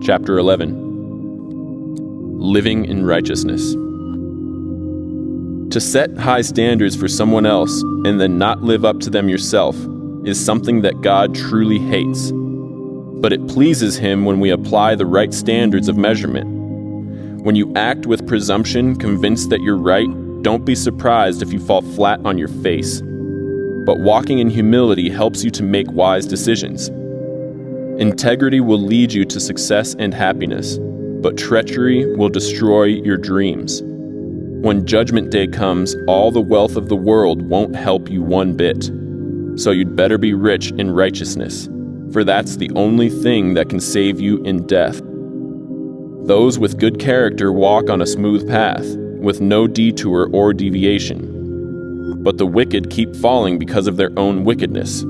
Chapter 11. Living in righteousness. To set high standards for someone else and then not live up to them yourself is something that God truly hates. But it pleases Him when we apply the right standards of measurement. When you act with presumption, convinced that you're right, don't be surprised if you fall flat on your face. But walking in humility helps you to make wise decisions. Integrity will lead you to success and happiness, but treachery will destroy your dreams. When Judgment Day comes, all the wealth of the world won't help you one bit. So you'd better be rich in righteousness, for that's the only thing that can save you in death. Those with good character walk on a smooth path, with no detour or deviation. But the wicked keep falling because of their own wickedness.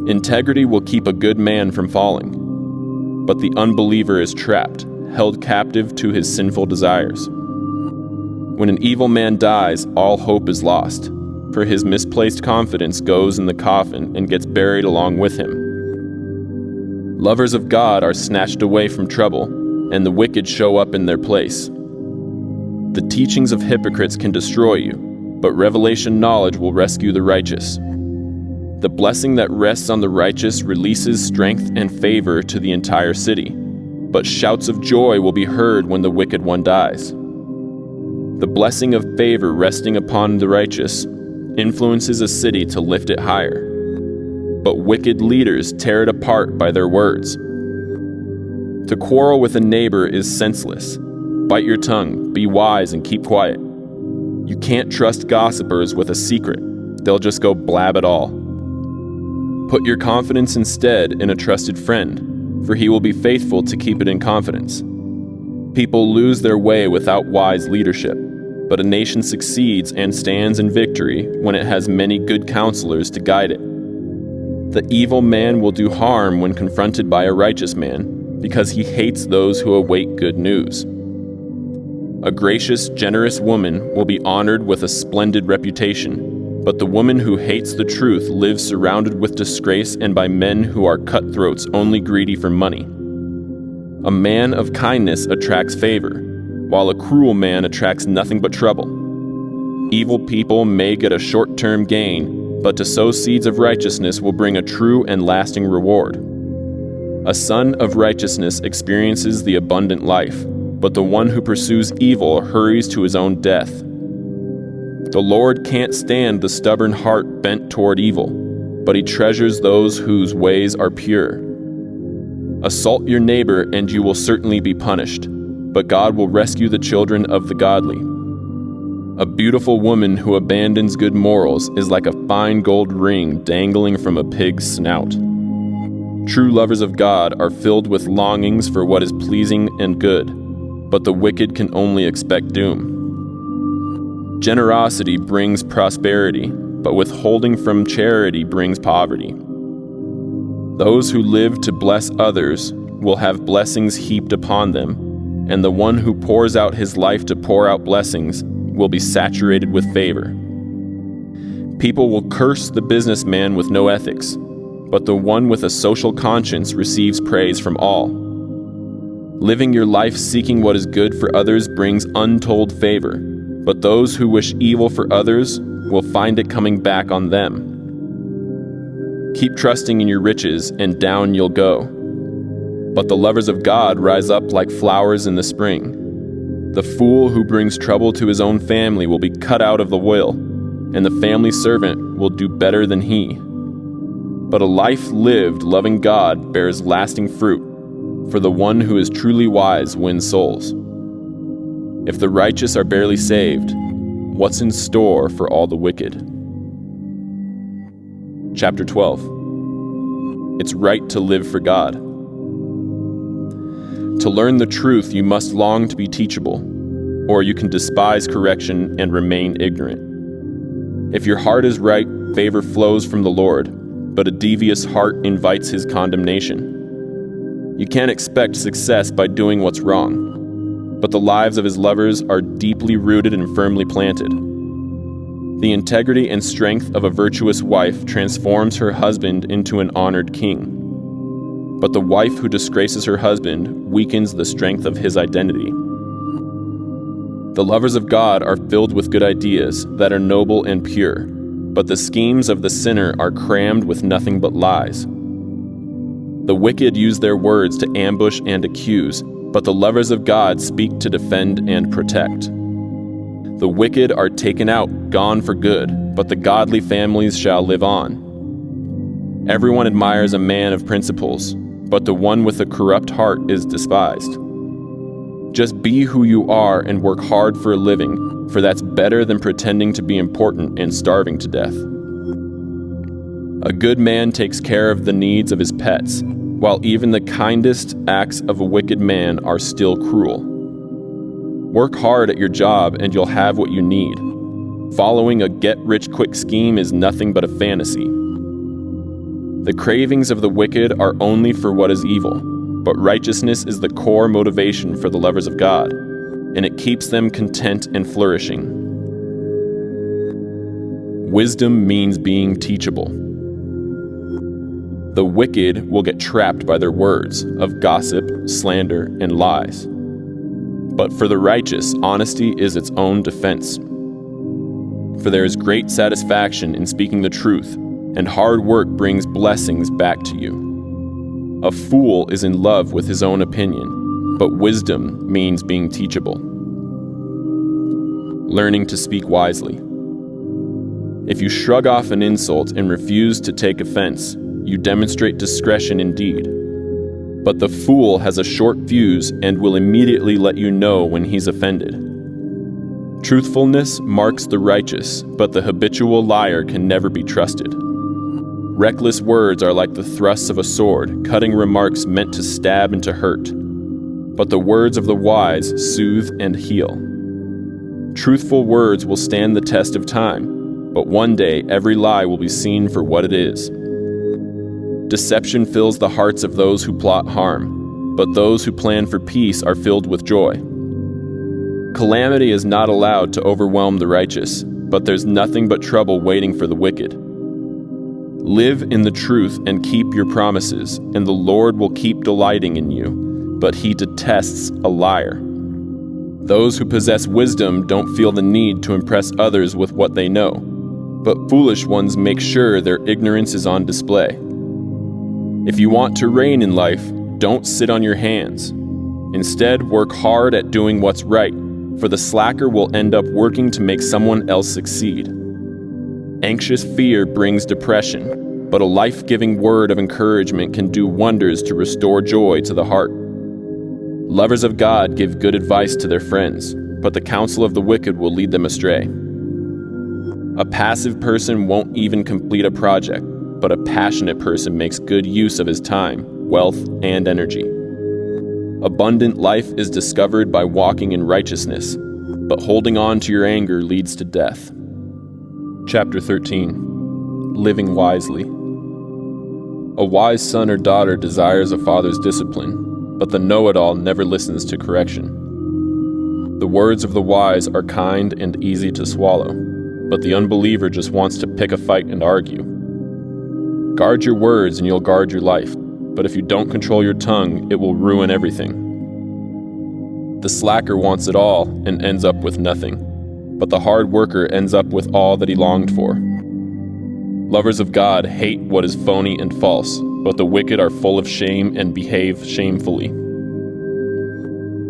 Integrity will keep a good man from falling, but the unbeliever is trapped, held captive to his sinful desires. When an evil man dies, all hope is lost, for his misplaced confidence goes in the coffin and gets buried along with him. Lovers of God are snatched away from trouble, and the wicked show up in their place. The teachings of hypocrites can destroy you, but revelation knowledge will rescue the righteous. The blessing that rests on the righteous releases strength and favor to the entire city, but shouts of joy will be heard when the wicked one dies. The blessing of favor resting upon the righteous influences a city to lift it higher, but wicked leaders tear it apart by their words. To quarrel with a neighbor is senseless. Bite your tongue, be wise, and keep quiet. You can't trust gossipers with a secret. They'll just go blab it all. Put your confidence instead in a trusted friend, for he will be faithful to keep it in confidence. People lose their way without wise leadership, but a nation succeeds and stands in victory when it has many good counselors to guide it. The evil man will do harm when confronted by a righteous man, because he hates those who await good news. A gracious, generous woman will be honored with a splendid reputation, but the woman who hates the truth lives surrounded with disgrace and by men who are cutthroats only greedy for money. A man of kindness attracts favor, while a cruel man attracts nothing but trouble. Evil people may get a short-term gain, but to sow seeds of righteousness will bring a true and lasting reward. A son of righteousness experiences the abundant life, but the one who pursues evil hurries to his own death. The Lord can't stand the stubborn heart bent toward evil, but He treasures those whose ways are pure. Assault your neighbor and you will certainly be punished, but God will rescue the children of the godly. A beautiful woman who abandons good morals is like a fine gold ring dangling from a pig's snout. True lovers of God are filled with longings for what is pleasing and good, but the wicked can only expect doom. Generosity brings prosperity, but withholding from charity brings poverty. Those who live to bless others will have blessings heaped upon them, and the one who pours out his life to pour out blessings will be saturated with favor. People will curse the businessman with no ethics, but the one with a social conscience receives praise from all. Living your life seeking what is good for others brings untold favor, but those who wish evil for others will find it coming back on them. Keep trusting in your riches, and down you'll go. But the lovers of God rise up like flowers in the spring. The fool who brings trouble to his own family will be cut out of the will, and the family servant will do better than he. But a life lived loving God bears lasting fruit, for the one who is truly wise wins souls. If the righteous are barely saved, what's in store for all the wicked? Chapter 12. It's right to live for God. To learn the truth, you must long to be teachable, or you can despise correction and remain ignorant. If your heart is right, favor flows from the Lord, but a devious heart invites His condemnation. You can't expect success by doing what's wrong, but the lives of His lovers are deeply rooted and firmly planted. The integrity and strength of a virtuous wife transforms her husband into an honored king. but the wife who disgraces her husband weakens the strength of his identity. The lovers of God are filled with good ideas that are noble and pure, but the schemes of the sinner are crammed with nothing but lies. The wicked use their words to ambush and accuse, but the lovers of God speak to defend and protect. The wicked are taken out, gone for good, but the godly families shall live on. Everyone admires a man of principles, but the one with a corrupt heart is despised. Just be who you are and work hard for a living, for that's better than pretending to be important and starving to death. A good man takes care of the needs of his pets, while even the kindest acts of a wicked man are still cruel. Work hard at your job and you'll have what you need. Following a get-rich-quick scheme is nothing but a fantasy. The cravings of the wicked are only for what is evil, but righteousness is the core motivation for the lovers of God, and it keeps them content and flourishing. Wisdom means being teachable. The wicked will get trapped by their words of gossip, slander, and lies. But for the righteous, honesty is its own defense. For there is great satisfaction in speaking the truth, and hard work brings blessings back to you. A fool is in love with his own opinion, but wisdom means being teachable. Learning to speak wisely. If you shrug off an insult and refuse to take offense, you demonstrate discretion indeed. But the fool has a short fuse and will immediately let you know when he's offended. Truthfulness marks the righteous, but the habitual liar can never be trusted. Reckless words are like the thrusts of a sword, cutting remarks meant to stab and to hurt. But the words of the wise soothe and heal. Truthful words will stand the test of time, but one day every lie will be seen for what it is. Deception fills the hearts of those who plot harm, but those who plan for peace are filled with joy. Calamity is not allowed to overwhelm the righteous, but there's nothing but trouble waiting for the wicked. Live in the truth and keep your promises, and the Lord will keep delighting in you, but he detests a liar. Those who possess wisdom don't feel the need to impress others with what they know, but foolish ones make sure their ignorance is on display. If you want to reign in life, don't sit on your hands. Instead, work hard at doing what's right, for the slacker will end up working to make someone else succeed. Anxious fear brings depression, but a life-giving word of encouragement can do wonders to restore joy to the heart. Lovers of God give good advice to their friends, but the counsel of the wicked will lead them astray. A passive person won't even complete a project, but a passionate person makes good use of his time, wealth, and energy. Abundant life is discovered by walking in righteousness, but holding on to your anger leads to death. Chapter 13. Living wisely. A wise son or daughter desires a father's discipline, but the know-it-all never listens to correction. The words of the wise are kind and easy to swallow, but the unbeliever just wants to pick a fight and argue. Guard your words and you'll guard your life, but if you don't control your tongue, it will ruin everything. The slacker wants it all and ends up with nothing, but the hard worker ends up with all that he longed for. Lovers of God hate what is phony and false, but the wicked are full of shame and behave shamefully.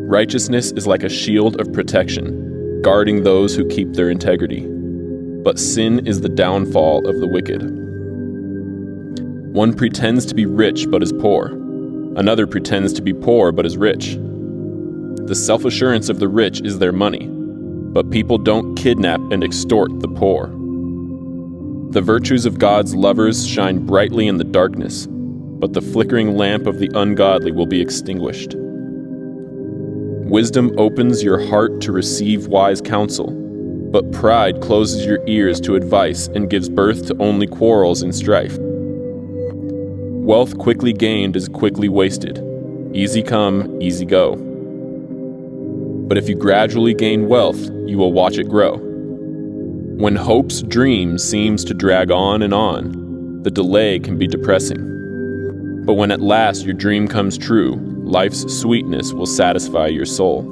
Righteousness is like a shield of protection, guarding those who keep their integrity. But sin is the downfall of the wicked. One pretends to be rich but is poor. Another pretends to be poor but is rich. The self-assurance of the rich is their money, but people don't kidnap and extort the poor. The virtues of God's lovers shine brightly in the darkness, but the flickering lamp of the ungodly will be extinguished. Wisdom opens your heart to receive wise counsel, but pride closes your ears to advice and gives birth to only quarrels and strife. Wealth quickly gained is quickly wasted. Easy come, easy go. But if you gradually gain wealth, you will watch it grow. When hope's dream seems to drag on and on, the delay can be depressing. But when at last your dream comes true, life's sweetness will satisfy your soul.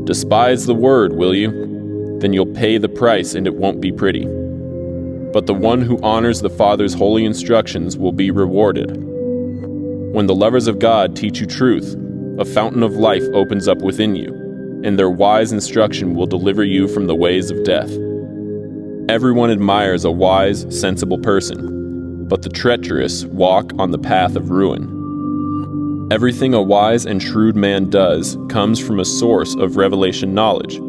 Despise the word, will you? Then you'll pay the price and it won't be pretty. But the one who honors the Father's holy instructions will be rewarded. When the lovers of God teach you truth, a fountain of life opens up within you, and their wise instruction will deliver you from the ways of death. Everyone admires a wise, sensible person, but the treacherous walk on the path of ruin. Everything a wise and shrewd man does comes from a source of revelation knowledge,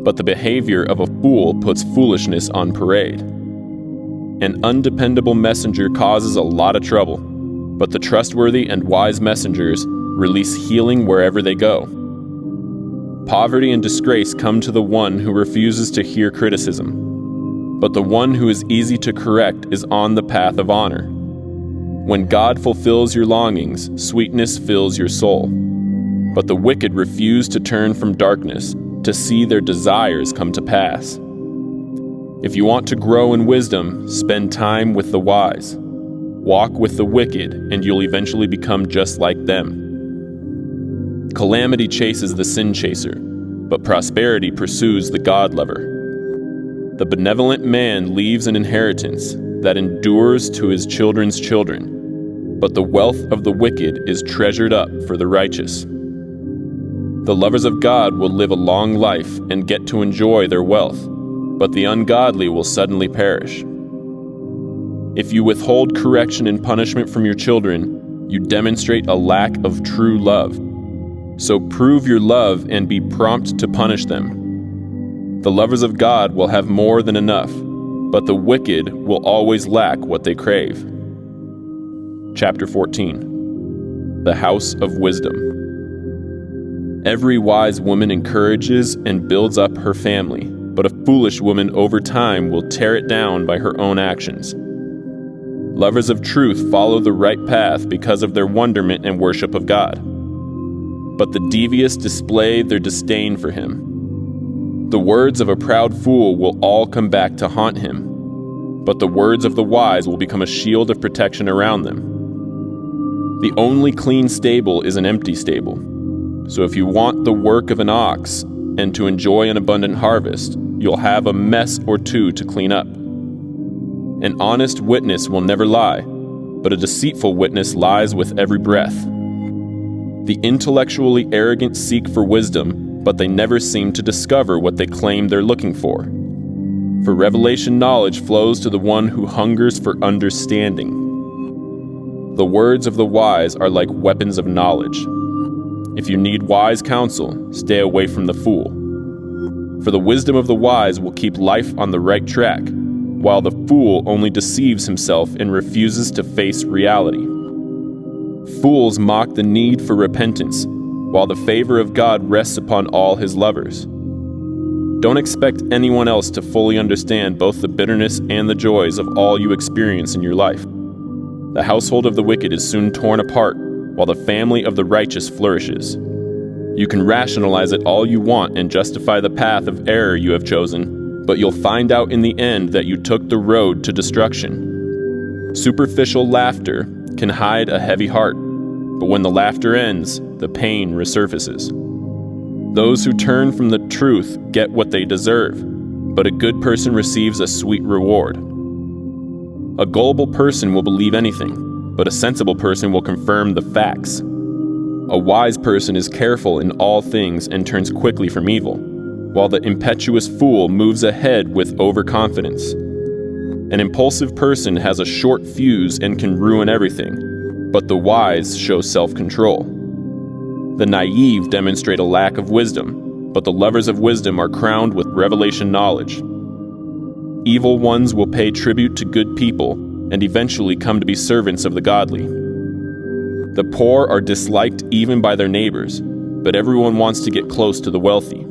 but the behavior of a fool puts foolishness on parade. An undependable messenger causes a lot of trouble, but the trustworthy and wise messengers release healing wherever they go. Poverty and disgrace come to the one who refuses to hear criticism, but the one who is easy to correct is on the path of honor. When God fulfills your longings, sweetness fills your soul. But the wicked refuse to turn from darkness to see their desires come to pass. If you want to grow in wisdom, spend time with the wise. Walk with the wicked, and you'll eventually become just like them. Calamity chases the sin chaser, but prosperity pursues the God lover. The benevolent man leaves an inheritance that endures to his children's children, but the wealth of the wicked is treasured up for the righteous. The lovers of God will live a long life and get to enjoy their wealth, but the ungodly will suddenly perish. If you withhold correction and punishment from your children, you demonstrate a lack of true love. So prove your love and be prompt to punish them. The lovers of God will have more than enough, but the wicked will always lack what they crave. Chapter 14. The House of Wisdom. Every wise woman encourages and builds up her family, but a foolish woman over time will tear it down by her own actions. Lovers of truth follow the right path because of their wonderment and worship of God. But the devious display their disdain for Him. The words of a proud fool will all come back to haunt him, but the words of the wise will become a shield of protection around them. The only clean stable is an empty stable. So if you want the work of an ox and to enjoy an abundant harvest, you'll have a mess or two to clean up. An honest witness will never lie, but a deceitful witness lies with every breath. The intellectually arrogant seek for wisdom, but they never seem to discover what they claim they're looking for. For revelation knowledge flows to the one who hungers for understanding. The words of the wise are like weapons of knowledge. If you need wise counsel, stay away from the fool. For the wisdom of the wise will keep life on the right track, while the fool only deceives himself and refuses to face reality. Fools mock the need for repentance, while the favor of God rests upon all His lovers. Don't expect anyone else to fully understand both the bitterness and the joys of all you experience in your life. The household of the wicked is soon torn apart, while the family of the righteous flourishes. You can rationalize it all you want and justify the path of error you have chosen, but you'll find out in the end that you took the road to destruction. Superficial laughter can hide a heavy heart, but when the laughter ends, the pain resurfaces. Those who turn from the truth get what they deserve, but a good person receives a sweet reward. A gullible person will believe anything, but a sensible person will confirm the facts. A wise person is careful in all things and turns quickly from evil, while the impetuous fool moves ahead with overconfidence. An impulsive person has a short fuse and can ruin everything, but the wise show self-control. The naive demonstrate a lack of wisdom, but the lovers of wisdom are crowned with revelation knowledge. Evil ones will pay tribute to good people and eventually come to be servants of the godly. The poor are disliked even by their neighbors, but everyone wants to get close to the wealthy.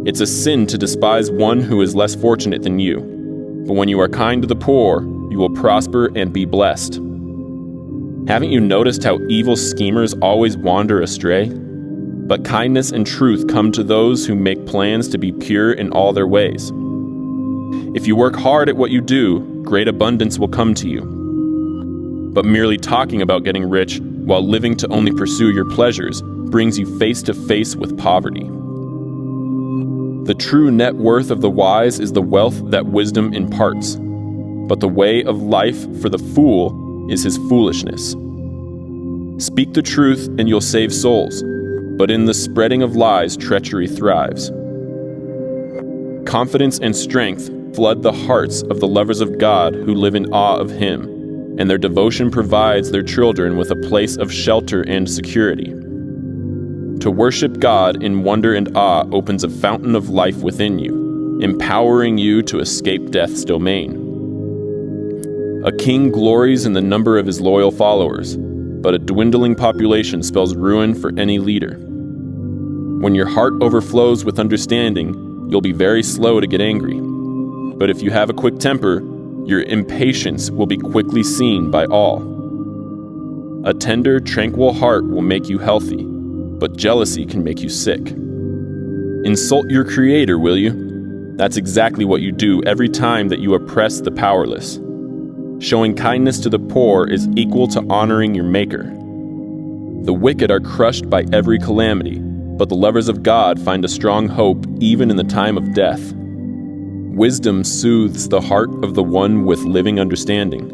It's a sin to despise one who is less fortunate than you, but when you are kind to the poor, you will prosper and be blessed. Haven't you noticed how evil schemers always wander astray? But kindness and truth come to those who make plans to be pure in all their ways. If you work hard at what you do, great abundance will come to you. but merely talking about getting rich while living to only pursue your pleasures brings you face to face with poverty. The true net worth of the wise is the wealth that wisdom imparts, but the way of life for the fool is his foolishness. Speak the truth and you'll save souls, but in the spreading of lies treachery thrives. Confidence and strength flood the hearts of the lovers of God who live in awe of Him, and their devotion provides their children with a place of shelter and security. To worship God in wonder and awe opens a fountain of life within you, empowering you to escape death's domain. A king glories in the number of his loyal followers, but a dwindling population spells ruin for any leader. When your heart overflows with understanding, you'll be very slow to get angry. But if you have a quick temper, your impatience will be quickly seen by all. A tender, tranquil heart will make you healthy, but jealousy can make you sick. Insult your Creator, will you? That's exactly what you do every time that you oppress the powerless. Showing kindness to the poor is equal to honoring your Maker. The wicked are crushed by every calamity, but the lovers of God find a strong hope even in the time of death. Wisdom soothes the heart of the one with living understanding,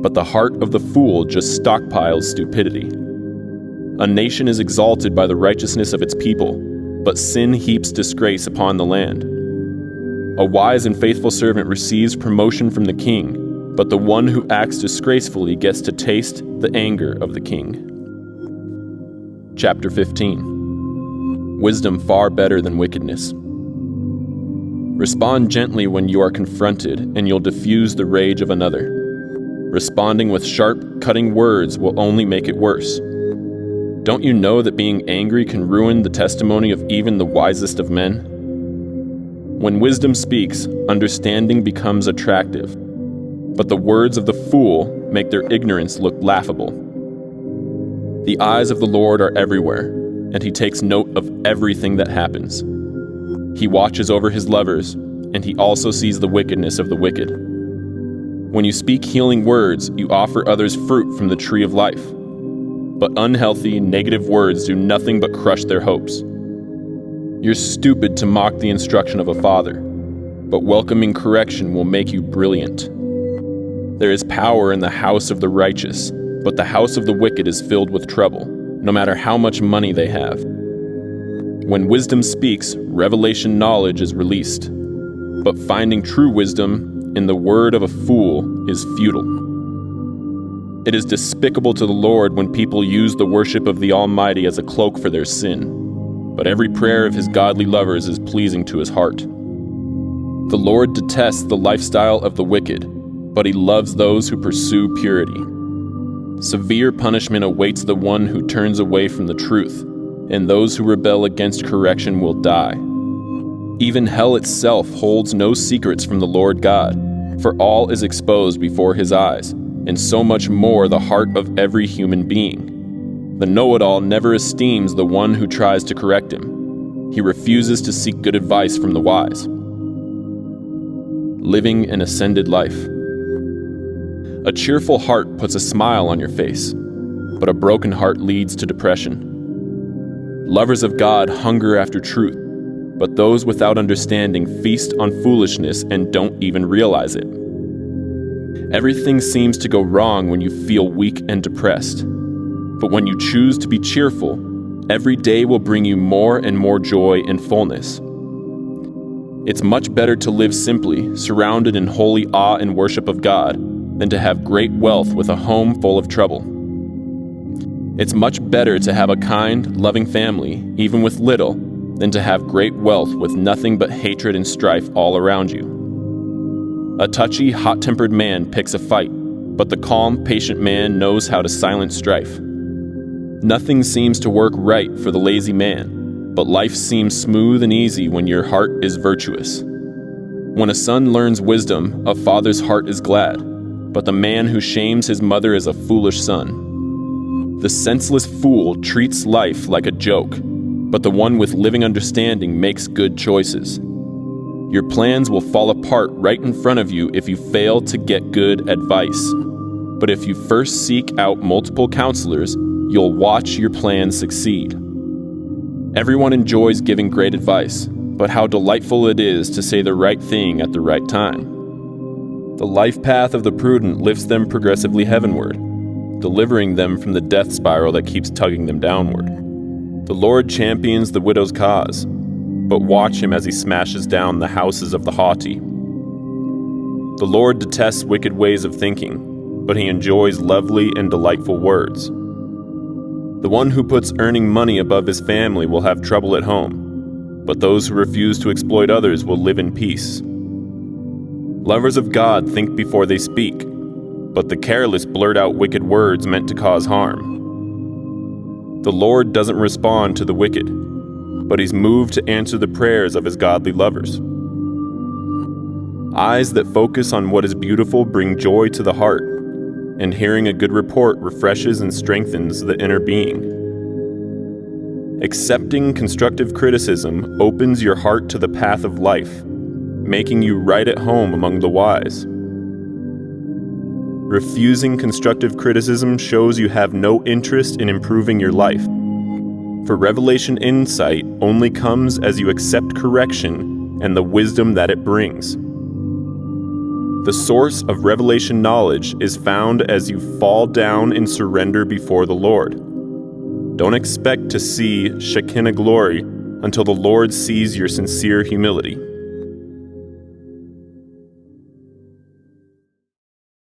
but the heart of the fool just stockpiles stupidity. A nation is exalted by the righteousness of its people, but sin heaps disgrace upon the land. A wise and faithful servant receives promotion from the king, but the one who acts disgracefully gets to taste the anger of the king. Chapter 15. Wisdom far better than wickedness. Respond gently when you are confronted, and you'll diffuse the rage of another. Responding with sharp, cutting words will only make it worse. Don't you know that being angry can ruin the testimony of even the wisest of men? When wisdom speaks, understanding becomes attractive, but the words of the fool make their ignorance look laughable. The eyes of the Lord are everywhere, and He takes note of everything that happens. He watches over His lovers, and He also sees the wickedness of the wicked. When you speak healing words, you offer others fruit from the tree of life. But unhealthy, negative words do nothing but crush their hopes. You're stupid to mock the instruction of a father, but welcoming correction will make you brilliant. There is power in the house of the righteous, but the house of the wicked is filled with trouble, no matter how much money they have. When wisdom speaks, revelation knowledge is released, but finding true wisdom in the word of a fool is futile. It is despicable to the Lord when people use the worship of the Almighty as a cloak for their sin, but every prayer of His godly lovers is pleasing to His heart. The Lord detests the lifestyle of the wicked, but He loves those who pursue purity. Severe punishment awaits the one who turns away from the truth, and those who rebel against correction will die. Even hell itself holds no secrets from the Lord God, for all is exposed before His eyes, and so much more the heart of every human being. The know-it-all never esteems the one who tries to correct him. He refuses to seek good advice from the wise. Living an ascended life. A cheerful heart puts a smile on your face, but a broken heart leads to depression. Lovers of God hunger after truth, but those without understanding feast on foolishness and don't even realize it. Everything seems to go wrong when you feel weak and depressed, but when you choose to be cheerful, every day will bring you more and more joy and fullness. It's much better to live simply, surrounded in holy awe and worship of God, than to have great wealth with a home full of trouble. It's much better to have a kind, loving family, even with little, than to have great wealth with nothing but hatred and strife all around you. A touchy, hot-tempered man picks a fight, but the calm, patient man knows how to silence strife. Nothing seems to work right for the lazy man, but life seems smooth and easy when your heart is virtuous. When a son learns wisdom, a father's heart is glad, but the man who shames his mother is a foolish son. The senseless fool treats life like a joke, but the one with living understanding makes good choices. Your plans will fall apart right in front of you if you fail to get good advice. But if you first seek out multiple counselors, you'll watch your plan succeed. Everyone enjoys giving great advice, but how delightful it is to say the right thing at the right time. The life path of the prudent lifts them progressively heavenward, delivering them from the death spiral that keeps tugging them downward. The Lord champions the widow's cause, but watch him as he smashes down the houses of the haughty. The Lord detests wicked ways of thinking, but he enjoys lovely and delightful words. The one who puts earning money above his family will have trouble at home, but those who refuse to exploit others will live in peace. Lovers of God think before they speak, but the careless blurt out wicked words meant to cause harm. The Lord doesn't respond to the wicked, but he's moved to answer the prayers of his godly lovers. Eyes that focus on what is beautiful bring joy to the heart, and hearing a good report refreshes and strengthens the inner being. Accepting constructive criticism opens your heart to the path of life, making you right at home among the wise. Refusing constructive criticism shows you have no interest in improving your life. For revelation insight only comes as you accept correction and the wisdom that it brings. The source of revelation knowledge is found as you fall down in surrender before the Lord. Don't expect to see Shekinah glory until the Lord sees your sincere humility.